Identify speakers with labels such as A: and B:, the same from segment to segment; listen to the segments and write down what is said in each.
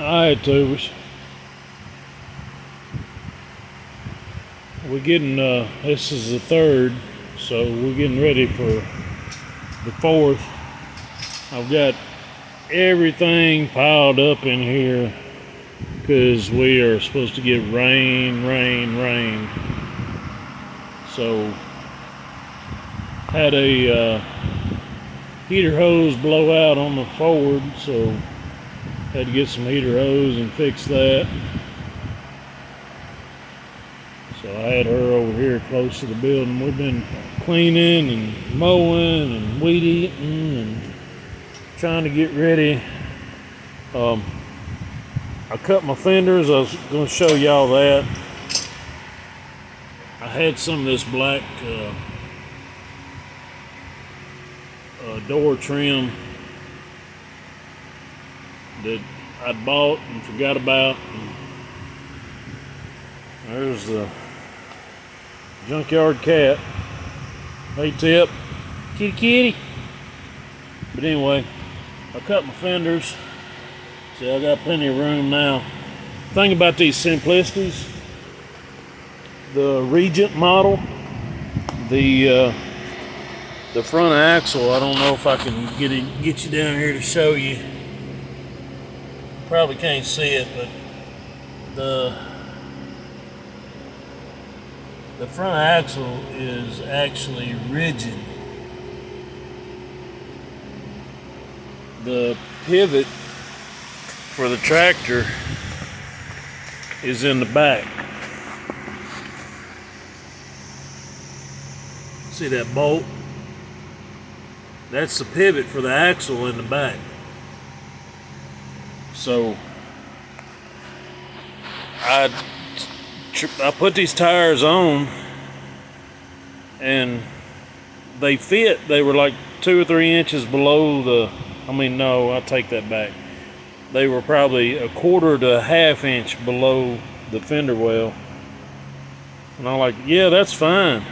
A: Alright, tubers. We're getting, this is the third, so we're getting ready for the fourth. I've got everything piled up in here because we are supposed to get rain. So, had a heater hose blow out on the Ford, so had to get some heater hose and fix that. So I had her over here close to the building. We've been cleaning and mowing and weed eating and trying to get ready. I cut my fenders. I was going to show y'all that. I had some of this black door trim that I bought and forgot about. And there's the junkyard cat. Hey, Tip. Kitty kitty. But anyway, I cut my fenders. See, I got plenty of room now. Thing about these Simplicities, the Regent model, the front axle, I don't know if I can get you down here to show you. Probably can't see it, but the front axle is actually rigid. The pivot for the tractor is in the back. See that bolt? That's the pivot for the axle in the back. So I put these tires on and they fit. They were like 2 or 3 inches below the, no, I take that back. They were probably 1/4 to a 1/2 inch below the fender well. And I'm like, yeah, that's fine.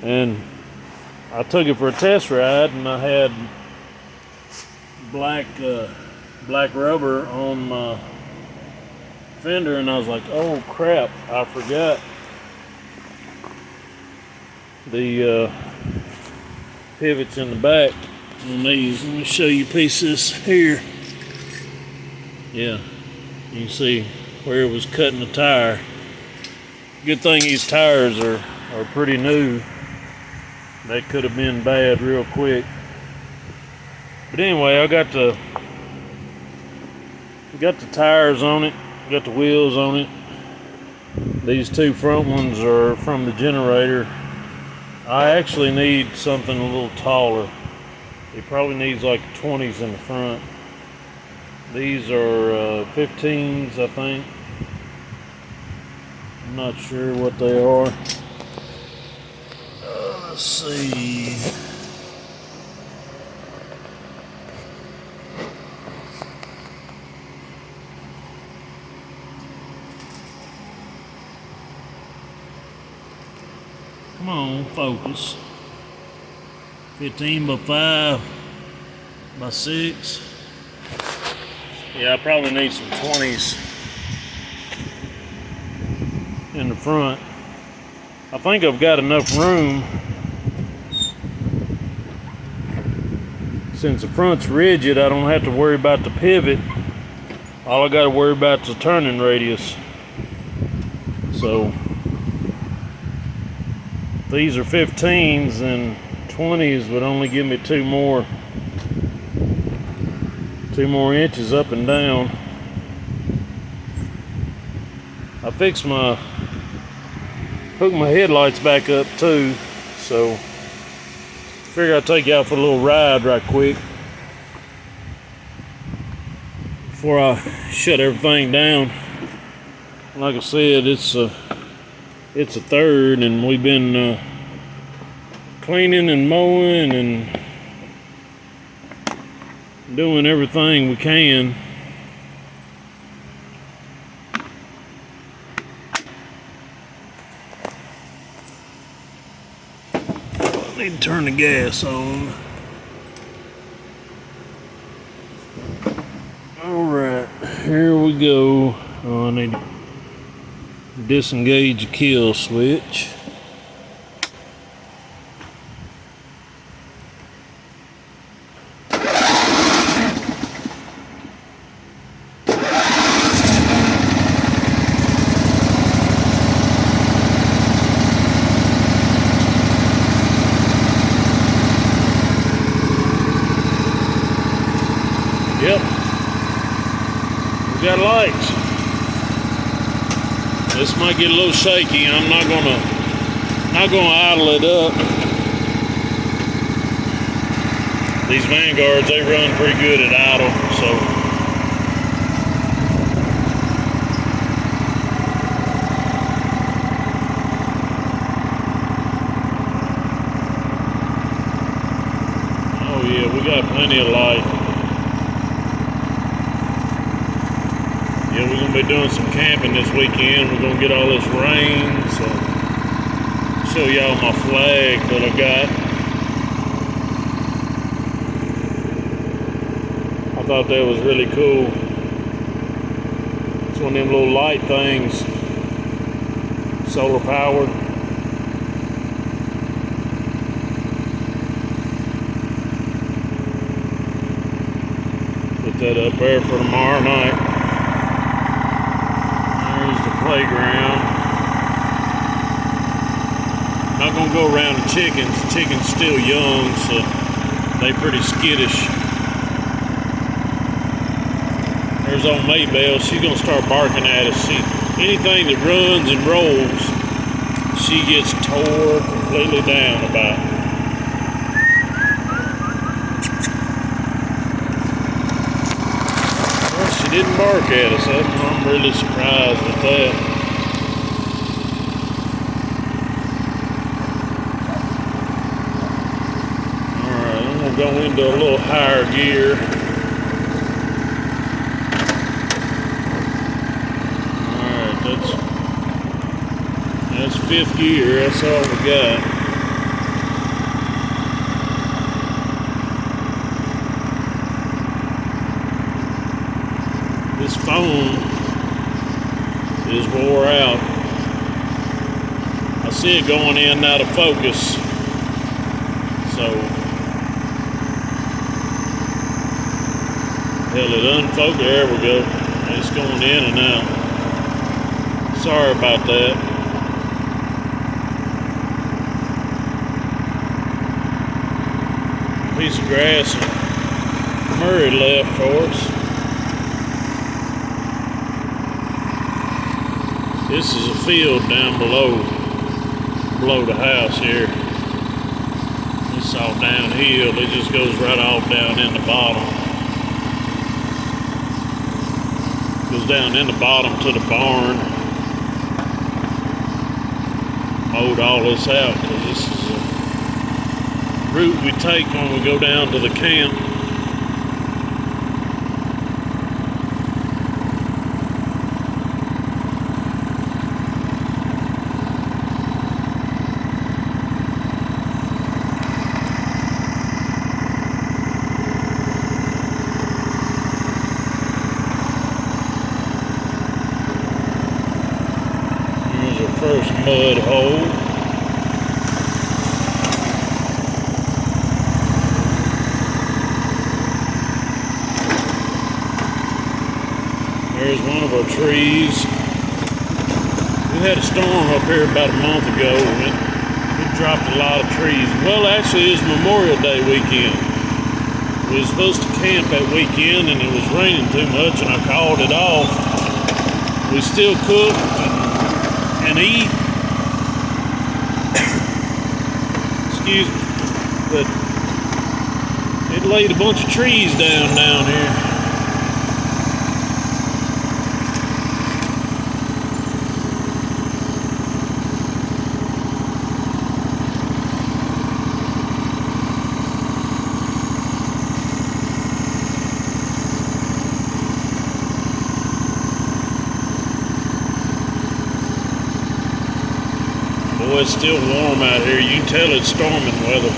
A: And I took it for a test ride, and I had black rubber on my fender, and I was like, oh crap, I forgot the pivots in the back on these. Let me show you pieces here. Yeah, you can see where it was cutting the tire. Good thing these tires are pretty new. That could have been bad real quick. But anyway, I got the tires on it, got the wheels on it. These 2 front ones are from the generator. I actually need something a little taller. It probably needs like 20s in the front. These are 15s, I think. I'm not sure what they are. Let's see. Come on, focus. 15 by 5 by 6. Yeah, I probably need some 20s in the front. I think I've got enough room. Since the front's rigid, I don't have to worry about the pivot. All I got to worry about is the turning radius. So these are 15s, and 20s would only give me 2 more inches up and down. I hooked my headlights back up too, so figure I'll take you out for a little ride right quick before I shut everything down. Like I said, it's a third, and we've been cleaning and mowing and doing everything we can. I need to turn the gas on. Alright, here we go. Oh, I need to disengage the kill switch. Yep, we got lights. This might get a little shaky. I'm not gonna idle it up. These Vanguards, they run pretty good at idle, so. Oh yeah, we got plenty of light. Yeah, we're gonna be doing some camping this weekend. We're gonna get all this rain, so show y'all my flag that I got. I thought that was really cool. It's one of them little light things, solar powered. Put that up there for tomorrow night. Playground. Not gonna go around the chickens. The chickens still young, so they pretty skittish. There's old Maybelle. She's gonna start barking at us. Anything that runs and rolls, she gets tore completely down about. Well, she didn't bark at us. I'm really surprised with that. Alright, I'm gonna go into a little higher gear. Alright, that's fifth gear, that's all we got. This phone is wore out. I see it going in and out of focus. So, hell, it unfocused. There we go. It's going in and out. Sorry about that. Piece of grass Murray left for us. This is a field down below the house here. It's all downhill. It just goes right off down in the bottom. Goes down in the bottom to the barn. Mowed all this out because this is a route we take when we go down to the camp. First mud hole. There's one of our trees. We had a storm up here about a month ago. It dropped a lot of trees. Well, actually, it was Memorial Day weekend. We were supposed to camp that weekend, and it was raining too much, and I called it off. We still cooked and eat. Excuse me, but it laid a bunch of trees down here. Boy, it's still warm out here. You can tell it's storming weather.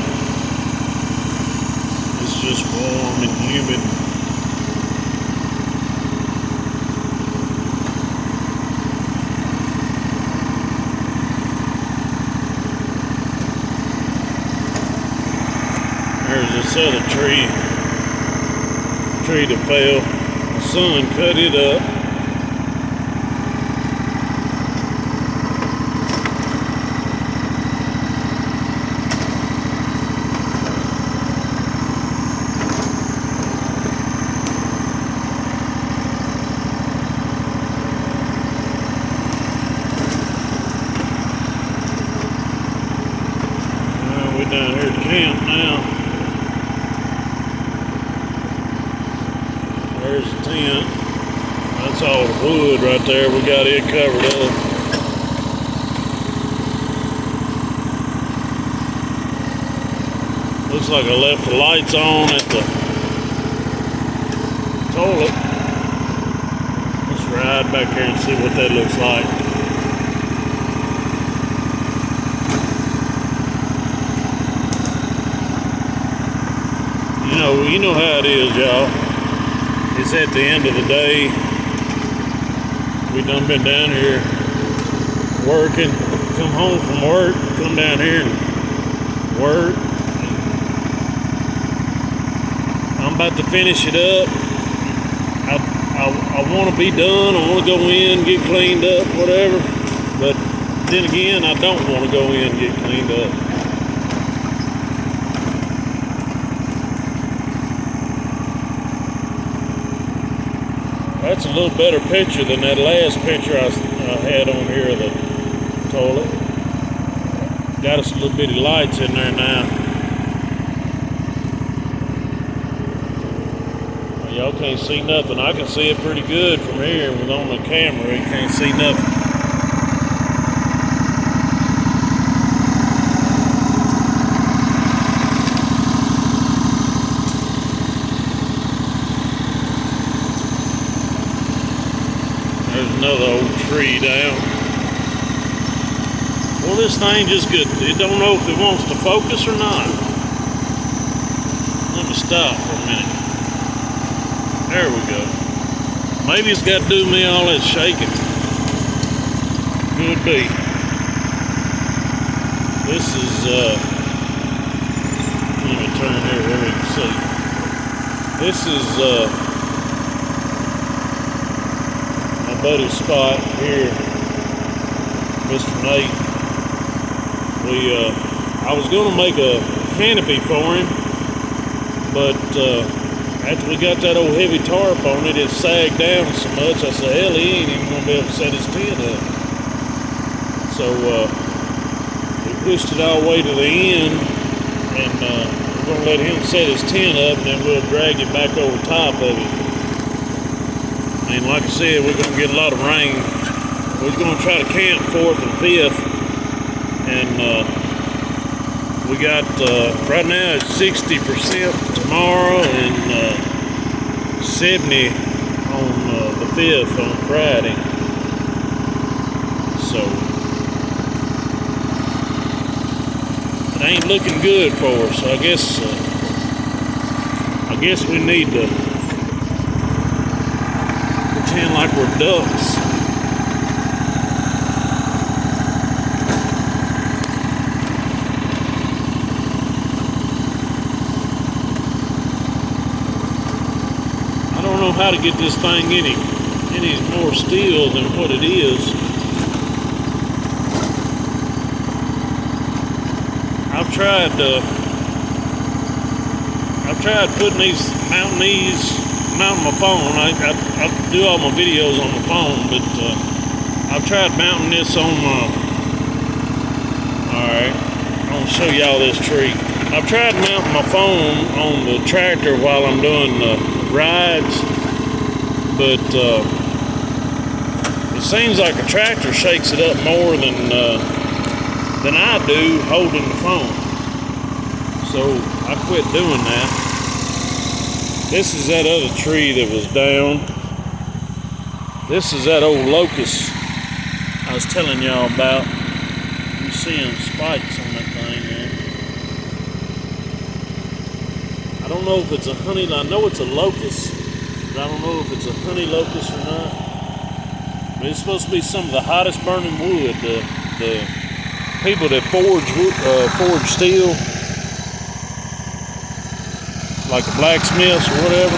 A: It's just warm and humid. other tree that fell. The sun cut it up. We're down here at camp now. There's the tent. That's all the wood right there. We got it covered up. Looks like I left the lights on at the toilet. Let's ride back here and see what that looks like. You know how it is, y'all. It's at the end of the day. We done been down here working. Come home from work, come down here and work. I'm about to finish it up. I want to be done. I want to go in, get cleaned up, whatever. But then again, I don't want to go in and get cleaned up. That's a little better picture than that last picture I had on here of the toilet. Got us a little bitty lights in there now. Y'all can't see nothing. I can see it pretty good from here. With on the camera, you can't see nothing. There's another old tree down. Well, this thing just good. It don't know if it wants to focus or not. Let me stop for a minute. There we go. Maybe it's got to do me all that shaking. Could be. This is, let me turn here where we can see. This is, my buddy's spot here, Mr. Nate. I was going to make a canopy for him, but, after we got that old heavy tarp on it, it sagged down so much. I said, hell, he ain't even going to be able to set his tent up. So we pushed it all the way to the end, and we're going to let him set his tent up, and then we'll drag it back over top of it. And like I said, we're going to get a lot of rain. We're going to try to camp 4th and 5th, and we got, right now it's 60% tomorrow and 70 on the 5th on Friday. So it ain't looking good for us. So I guess we need to pretend like we're ducks. I don't know how to get this thing any more steel than what it is. I've tried putting mounting my phone. I do all my videos on my phone, but I've tried mounting this on my. All right, I'm gonna show y'all this tree. I've tried mounting my phone on the tractor while I'm doing rides, but it seems like a tractor shakes it up more than I do holding the phone. So I quit doing that. This is that other tree that was down. This is that old locust I was telling y'all about. You seeing spikes on that thing, man. I don't know if it's a honey. I know it's a locust, but I don't know if it's a honey locust or not. But it's supposed to be some of the hottest burning wood. The people that forge steel, like the blacksmiths or whatever,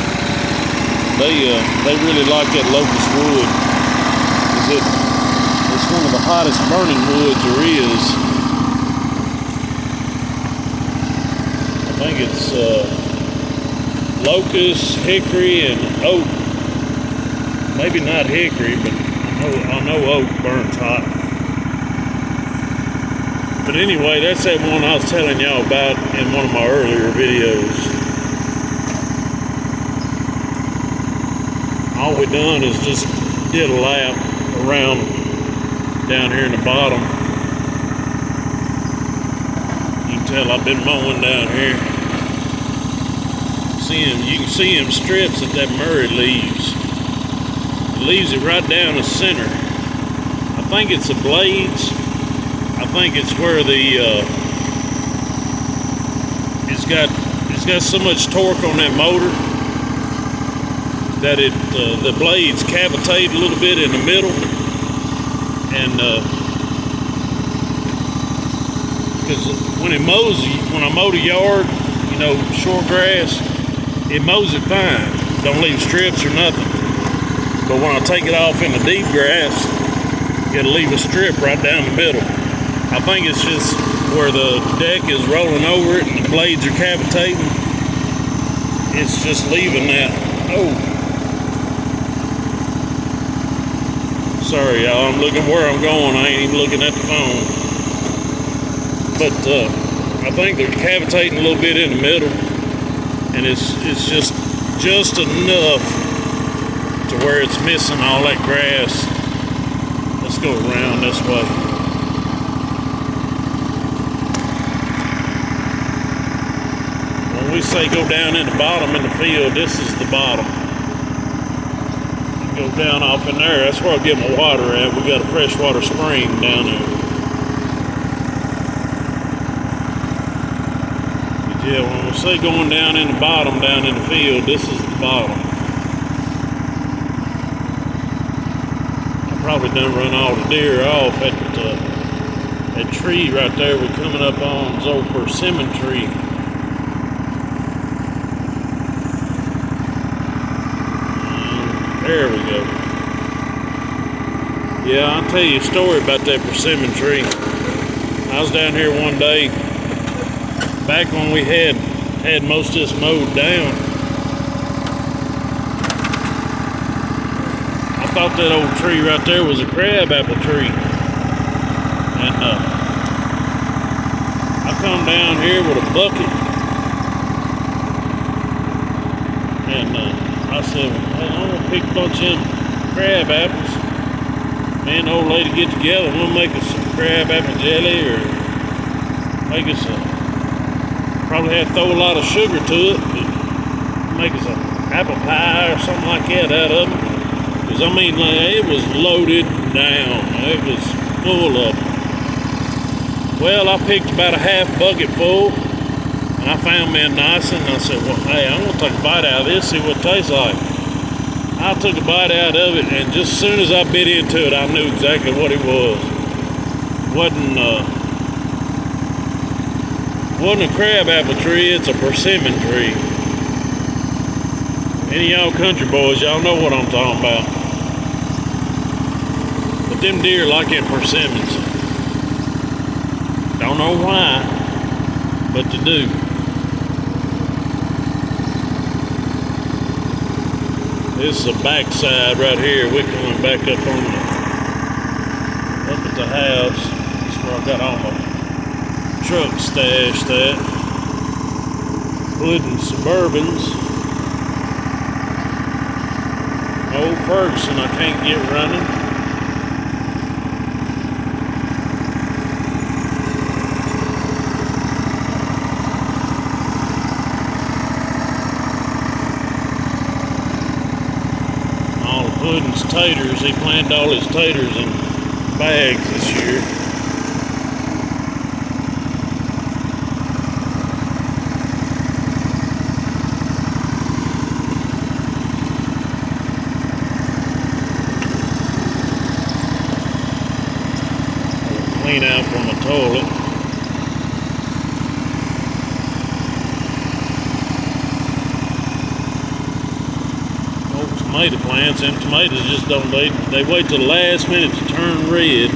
A: they really like that locust wood. It's one of the hottest burning woods there is. I think it's locust, hickory, and oak. Maybe not hickory, but I know oak burns hot. But anyway, that's that one I was telling y'all about in one of my earlier videos. All we done is just did a lap around down here in the bottom. You can tell I've been mowing down here. You can see them strips that Murray leaves. It leaves it right down the center. I think it's the blades. I think it's where it's got so much torque on that motor that the blades cavitate a little bit in the middle, and because when I mow the yard, you know, short grass, it mows it fine, don't leave strips or nothing. But when I take it off in the deep grass, it'll leave a strip right down the middle. I think it's just where the deck is rolling over it and the blades are cavitating. It's just leaving that. Oh, sorry y'all, I'm looking where I'm going. I ain't even looking at the phone. But I think they're cavitating a little bit in the middle, and it's just enough to where it's missing all that grass. Let's go around this way. When we say go down in the bottom in the field, this is the bottom. You go down off in there, that's where I get my water at. We got a freshwater spring down there. But yeah, when we say going down in the bottom, down in the field, this is the bottom. I probably done run all the deer off at that tree right there we're coming up on, this old persimmon tree. There we go. Yeah, I'll tell you a story about that persimmon tree. I was down here one day, back when we had most of this mowed down. I thought that old tree right there was a crabapple tree. And I come down here with a bucket. And I said, hey, I'm gonna pick a bunch of them crab apples. Me and the old lady get together, we'll make us some crab apple jelly, or make us probably have to throw a lot of sugar to it, but make us an apple pie or something like that out of it. Because I mean, it was loaded down. It was full of them. Well, I picked about a half bucket full. And I found me a nice one, and I said, well, hey, I'm going to take a bite out of this, see what it tastes like. I took a bite out of it, and just as soon as I bit into it, I knew exactly what it was. Wasn't a crabapple tree, it's a persimmon tree. Any of y'all country boys, y'all know what I'm talking about. But them deer like them persimmons. Don't know why, but they do. This is the backside right here. We're coming back up at the house. That's where I got all my truck stashed at. Hood and Suburbans. Old Ferguson I can't get running. Puddin's taters, he planted all his taters in bags this year. Clean out from the toilet. tomato plants. Them tomatoes just don't, they wait till the last minute to turn red.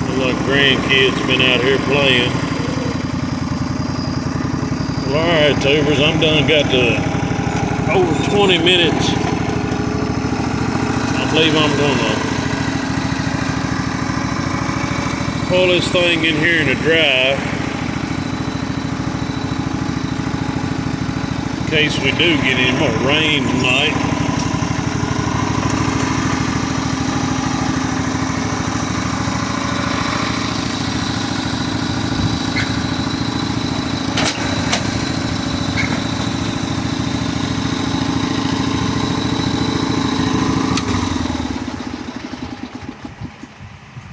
A: Look like grandkids have been out here playing. Well, alright, tubers, I'm done. Got to over 20 minutes. I believe I'm gonna pull this thing in here in the dry in case we do get any more rain tonight.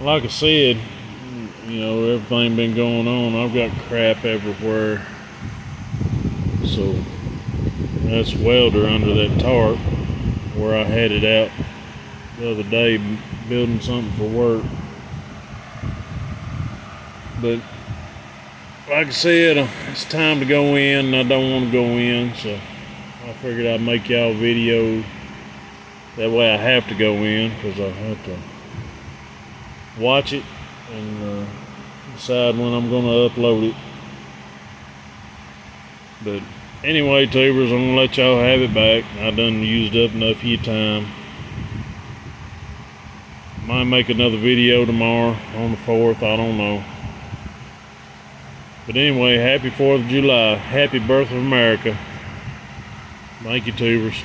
A: Like I said, you know, everything been going on. I've got crap everywhere. So that's welder under that tarp where I had it out the other day building something for work. But like I said, it's time to go in and I don't want to go in, so I figured I'd make y'all a video. That way I have to go in because I have to watch it and decide when I'm going to upload it. But anyway, tubers, I'm going to let y'all have it back. I done used up enough of your time. Might make another video tomorrow on the 4th, I don't know. But anyway, happy 4th of July. Happy birth of America. Thank you, tubers.